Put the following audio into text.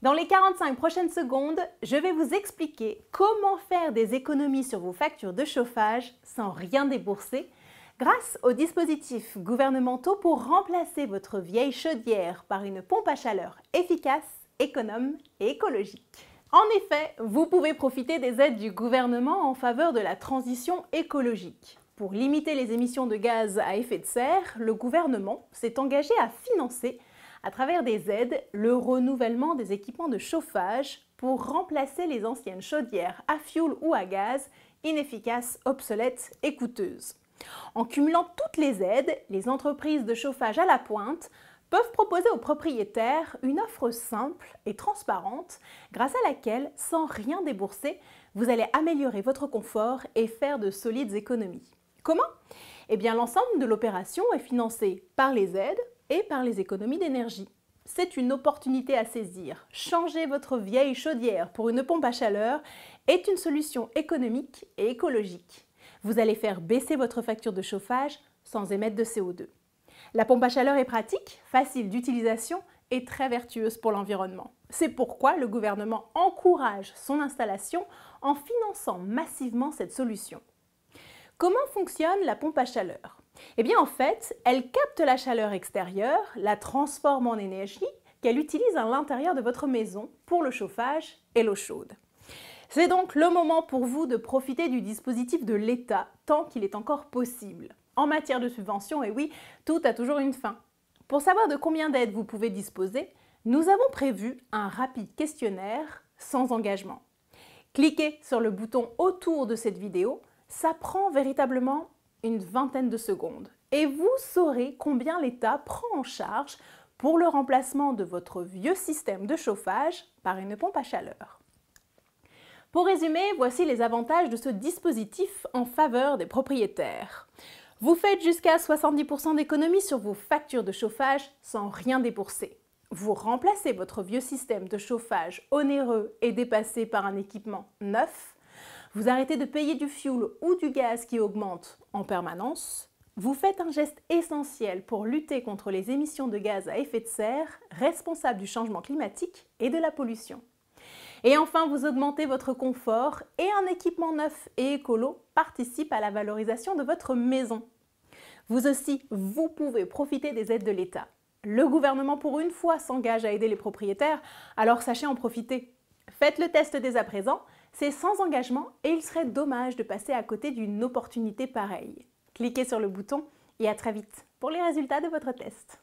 Dans les 45 prochaines secondes, je vais vous expliquer comment faire des économies sur vos factures de chauffage sans rien débourser grâce aux dispositifs gouvernementaux pour remplacer votre vieille chaudière par une pompe à chaleur efficace, économe et écologique. En effet, vous pouvez profiter des aides du gouvernement en faveur de la transition écologique. Pour limiter les émissions de gaz à effet de serre, le gouvernement s'est engagé à financer, à travers des aides, le renouvellement des équipements de chauffage pour remplacer les anciennes chaudières à fioul ou à gaz, inefficaces, obsolètes et coûteuses. En cumulant toutes les aides, les entreprises de chauffage à la pointe peuvent proposer aux propriétaires une offre simple et transparente grâce à laquelle, sans rien débourser, vous allez améliorer votre confort et faire de solides économies. Comment? Eh bien, l'ensemble de l'opération est financé par les aides et par les économies d'énergie. C'est une opportunité à saisir. Changer votre vieille chaudière pour une pompe à chaleur est une solution économique et écologique. Vous allez faire baisser votre facture de chauffage sans émettre de CO2. La pompe à chaleur est pratique, facile d'utilisation et très vertueuse pour l'environnement. C'est pourquoi le gouvernement encourage son installation en finançant massivement cette solution. Comment fonctionne la pompe à chaleur? Eh bien en fait, elle capte la chaleur extérieure, la transforme en énergie qu'elle utilise à l'intérieur de votre maison pour le chauffage et l'eau chaude. C'est donc le moment pour vous de profiter du dispositif de l'État tant qu'il est encore possible. En matière de subvention, et oui, tout a toujours une fin. Pour savoir de combien d'aides vous pouvez disposer, nous avons prévu un rapide questionnaire sans engagement. Cliquez sur le bouton autour de cette vidéo, ça prend véritablement une vingtaine de secondes et vous saurez combien l'État prend en charge pour le remplacement de votre vieux système de chauffage par une pompe à chaleur. Pour résumer, voici les avantages de ce dispositif en faveur des propriétaires. Vous faites jusqu'à 70% d'économie sur vos factures de chauffage sans rien débourser. Vous remplacez votre vieux système de chauffage onéreux et dépassé par un équipement neuf. Vous arrêtez de payer du fioul ou du gaz qui augmente en permanence. Vous faites un geste essentiel pour lutter contre les émissions de gaz à effet de serre, responsables du changement climatique et de la pollution. Et enfin, vous augmentez votre confort et un équipement neuf et écolo participe à la valorisation de votre maison. Vous aussi, vous pouvez profiter des aides de l'État. Le gouvernement, pour une fois, s'engage à aider les propriétaires, alors sachez en profiter. Faites le test dès à présent, c'est sans engagement et il serait dommage de passer à côté d'une opportunité pareille. Cliquez sur le bouton et à très vite pour les résultats de votre test.